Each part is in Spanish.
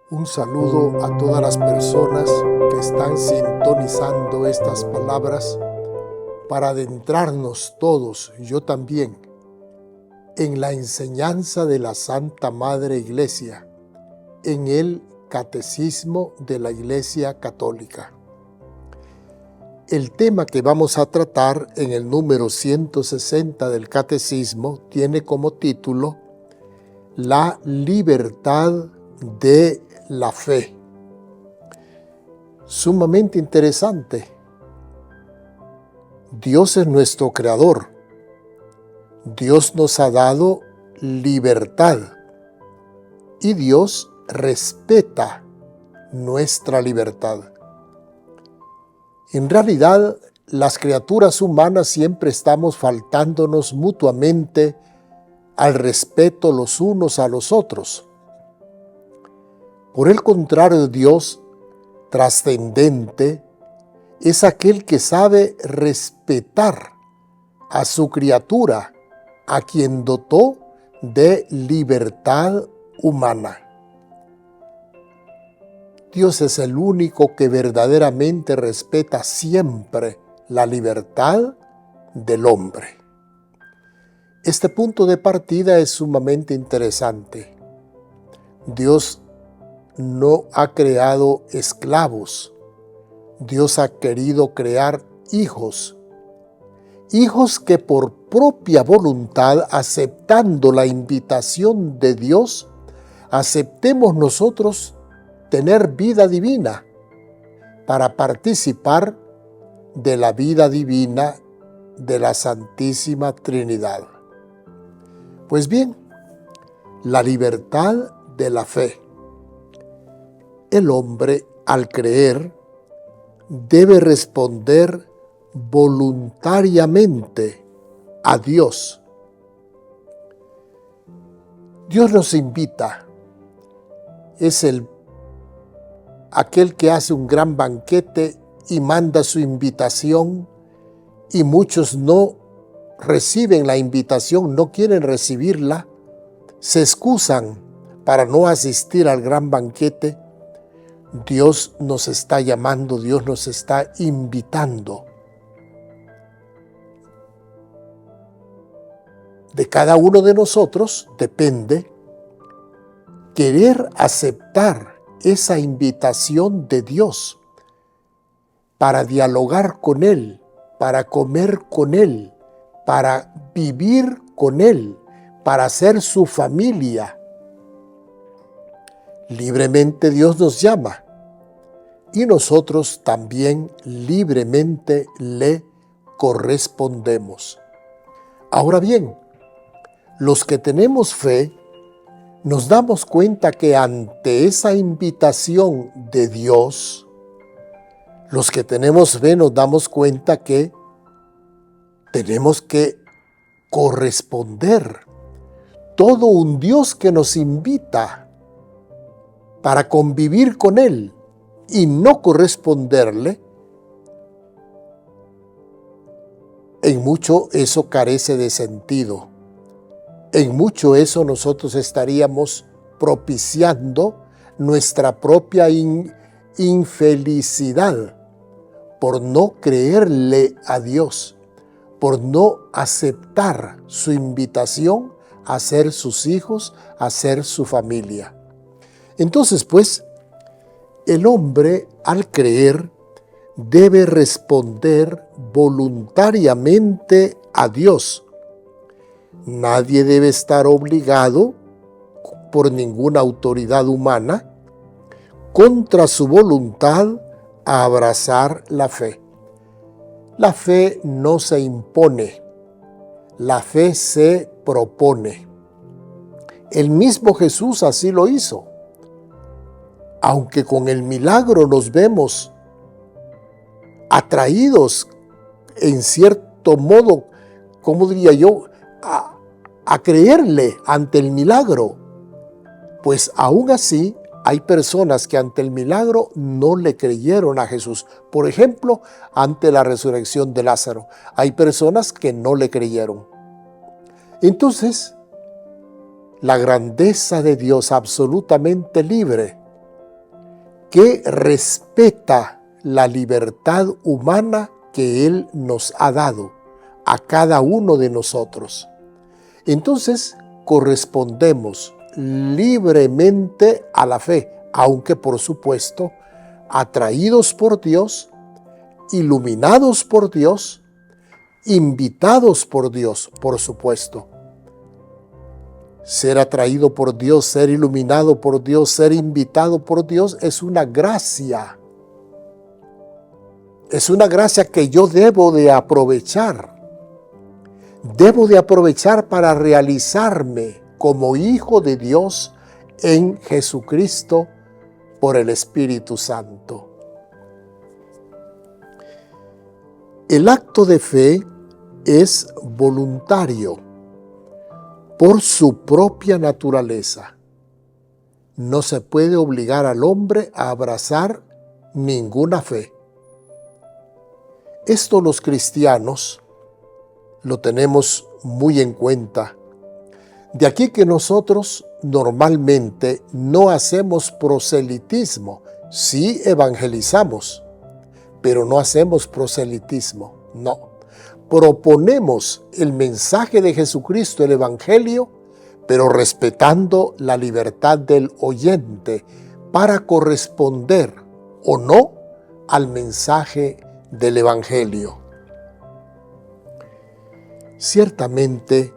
Un saludo a todas las personas que están sintonizando estas palabras para adentrarnos todos, yo también, en la enseñanza de la Santa Madre Iglesia, en el Catecismo de la Iglesia Católica. El tema que vamos a tratar en el número 160 del Catecismo tiene como título La libertad de la fe. Sumamente interesante. Dios es nuestro creador. Dios nos ha dado libertad y Dios respeta nuestra libertad. En realidad, las criaturas humanas siempre estamos faltándonos mutuamente al respeto los unos a los otros. Por el contrario, Dios, trascendente, es aquel que sabe respetar a su criatura, a quien dotó de libertad humana. Dios es el único que verdaderamente respeta siempre la libertad del hombre. Este punto de partida es sumamente interesante. Dios no ha creado esclavos. Dios ha querido crear hijos. Hijos que por propia voluntad, aceptando la invitación de Dios, aceptemos nosotros tener vida divina para participar de la vida divina de la Santísima Trinidad. Pues bien, la libertad de la fe. El hombre, al creer, debe responder voluntariamente a Dios. Dios nos invita. Es aquel que hace un gran banquete y manda su invitación, y muchos no reciben la invitación, no quieren recibirla, se excusan para no asistir al gran banquete. Dios nos está llamando, Dios nos está invitando. De cada uno de nosotros depende querer aceptar esa invitación de Dios para dialogar con Él, para comer con Él, para vivir con Él, para ser su familia. Libremente Dios nos llama y nosotros también libremente le correspondemos. Ahora bien, los que tenemos fe nos damos cuenta que ante esa invitación de Dios, los que tenemos fe nos damos cuenta que tenemos que corresponder. Todo un Dios que nos invita para convivir con Él y no corresponderle, en mucho eso carece de sentido. En mucho eso nosotros estaríamos propiciando nuestra propia infelicidad por no creerle a Dios, por no aceptar su invitación a ser sus hijos, a ser su familia. Entonces, pues, el hombre, al creer, debe responder voluntariamente a Dios. Nadie debe estar obligado por ninguna autoridad humana contra su voluntad a abrazar la fe. La fe no se impone, la fe se propone. El mismo Jesús así lo hizo. Aunque con el milagro nos vemos atraídos en cierto modo, ¿cómo diría yo?, a creerle ante el milagro, pues aún así hay personas que ante el milagro no le creyeron a Jesús. Por ejemplo, ante la resurrección de Lázaro, hay personas que no le creyeron. Entonces, la grandeza de Dios absolutamente libre que respeta la libertad humana que Él nos ha dado a cada uno de nosotros. Entonces, correspondemos libremente a la fe, aunque por supuesto, atraídos por Dios, iluminados por Dios, invitados por Dios, por supuesto. Ser atraído por Dios, ser iluminado por Dios, ser invitado por Dios es una gracia. Es una gracia que yo debo de aprovechar. Debo de aprovechar para realizarme como hijo de Dios en Jesucristo por el Espíritu Santo. El acto de fe es voluntario por su propia naturaleza. No se puede obligar al hombre a abrazar ninguna fe. Esto los cristianos lo tenemos muy en cuenta. De aquí que nosotros normalmente no hacemos proselitismo, sí evangelizamos, pero no hacemos proselitismo, no. Proponemos el mensaje de Jesucristo, el Evangelio, pero respetando la libertad del oyente para corresponder o no al mensaje del Evangelio. Ciertamente,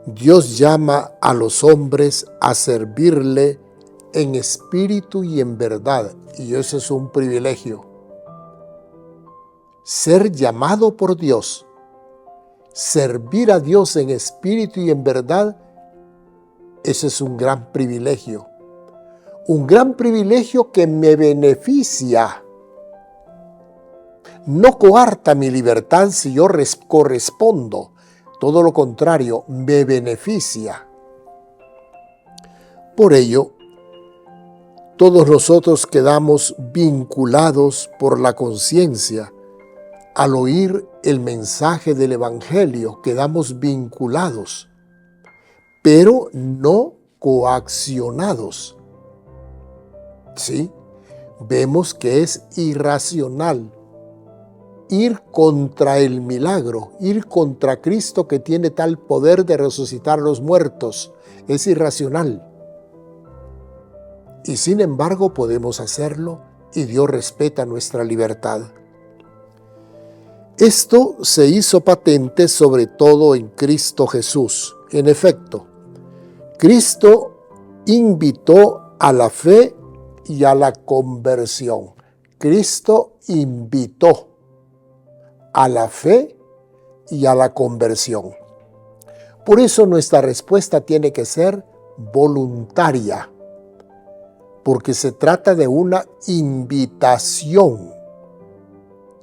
Dios llama a los hombres a servirle en espíritu y en verdad, y eso es un privilegio. Ser llamado por Dios, servir a Dios en espíritu y en verdad, ese es un gran privilegio. Un gran privilegio que me beneficia. No coarta mi libertad si yo correspondo. Todo lo contrario, me beneficia. Por ello, todos nosotros quedamos vinculados por la conciencia. Al oír el mensaje del Evangelio, quedamos vinculados, pero no coaccionados. ¿Sí? Vemos que es irracional ir contra el milagro, ir contra Cristo que tiene tal poder de resucitar a los muertos. Es irracional. Y sin embargo podemos hacerlo y Dios respeta nuestra libertad. Esto se hizo patente sobre todo en Cristo Jesús. En efecto, Cristo invitó a la fe y a la conversión. Cristo invitó a la fe y a la conversión. Por eso nuestra respuesta tiene que ser voluntaria, porque se trata de una invitación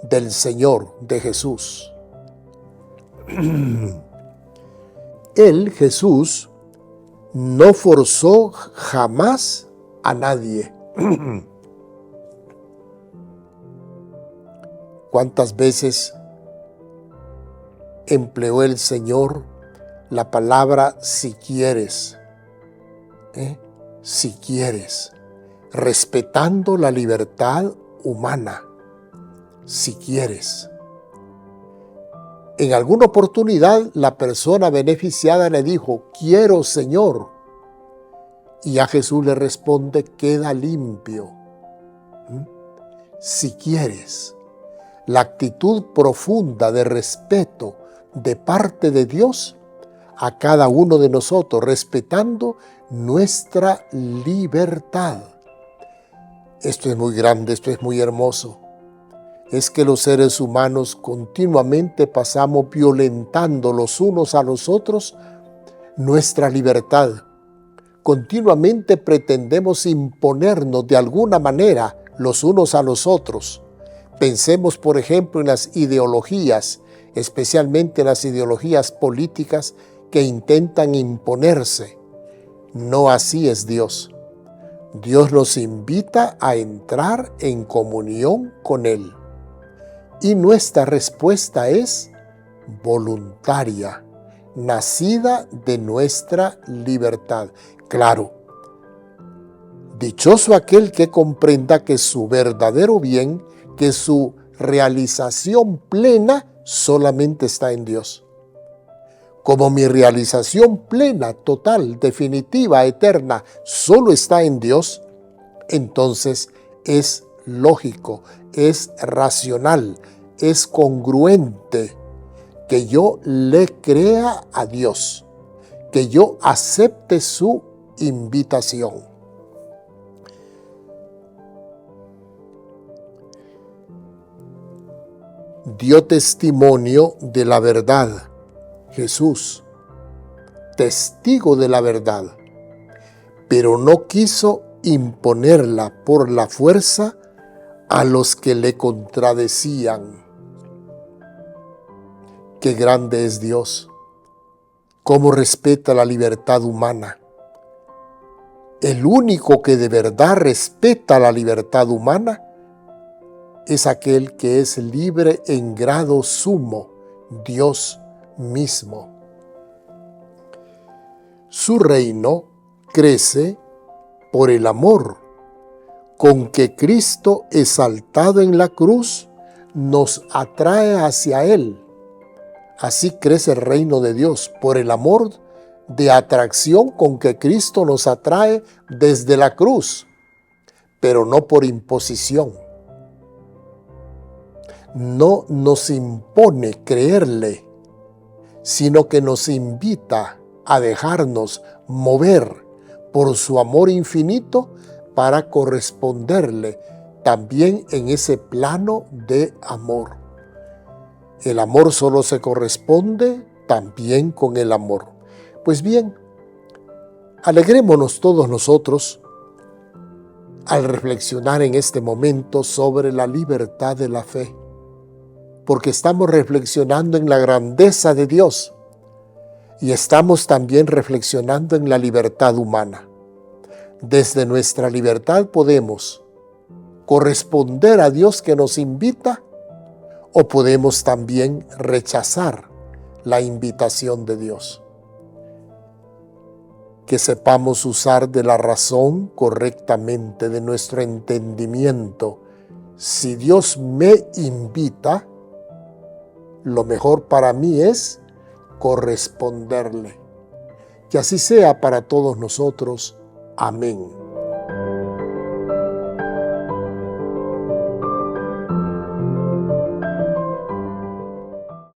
del Señor, de Jesús. Él, Jesús, no forzó jamás a nadie. ¿Cuántas veces empleó el Señor la palabra si quieres? Si quieres, respetando la libertad humana. Si quieres. En alguna oportunidad la persona beneficiada le dijo, quiero, Señor. Y a Jesús le responde, queda limpio. Si quieres. La actitud profunda de respeto de parte de Dios a cada uno de nosotros, respetando nuestra libertad. Esto es muy grande, esto es muy hermoso. Es que los seres humanos continuamente pasamos violentando los unos a los otros nuestra libertad. Continuamente pretendemos imponernos de alguna manera los unos a los otros. Pensemos, por ejemplo, en las ideologías, especialmente en las ideologías políticas que intentan imponerse. No así es Dios. Dios nos invita a entrar en comunión con Él. Y nuestra respuesta es voluntaria, nacida de nuestra libertad. Claro, Dichoso aquel que comprenda que su verdadero bien, que su realización plena solamente está en Dios. Como mi realización plena, total, definitiva, eterna, solo está en Dios, entonces es lógico, es racional, es congruente que yo le crea a Dios, que yo acepte su invitación. Dio testimonio de la verdad, Jesús, testigo de la verdad, pero no quiso imponerla por la fuerza a los que le contradecían. Qué grande es Dios, cómo respeta la libertad humana. El único que de verdad respeta la libertad humana es aquel que es libre en grado sumo, Dios mismo. Su reino crece por el amor con que Cristo, exaltado en la cruz, nos atrae hacia Él. Así crece el reino de Dios, por el amor de atracción con que Cristo nos atrae desde la cruz, pero no por imposición. No nos impone creerle, sino que nos invita a dejarnos mover por su amor infinito para corresponderle también en ese plano de amor. El amor solo se corresponde también con el amor. Pues bien, alegrémonos todos nosotros al reflexionar en este momento sobre la libertad de la fe, porque estamos reflexionando en la grandeza de Dios y estamos también reflexionando en la libertad humana. Desde nuestra libertad podemos corresponder a Dios que nos invita o podemos también rechazar la invitación de Dios. Que sepamos usar de la razón correctamente, de nuestro entendimiento. Si Dios me invita, lo mejor para mí es corresponderle. Que así sea para todos nosotros. Amén.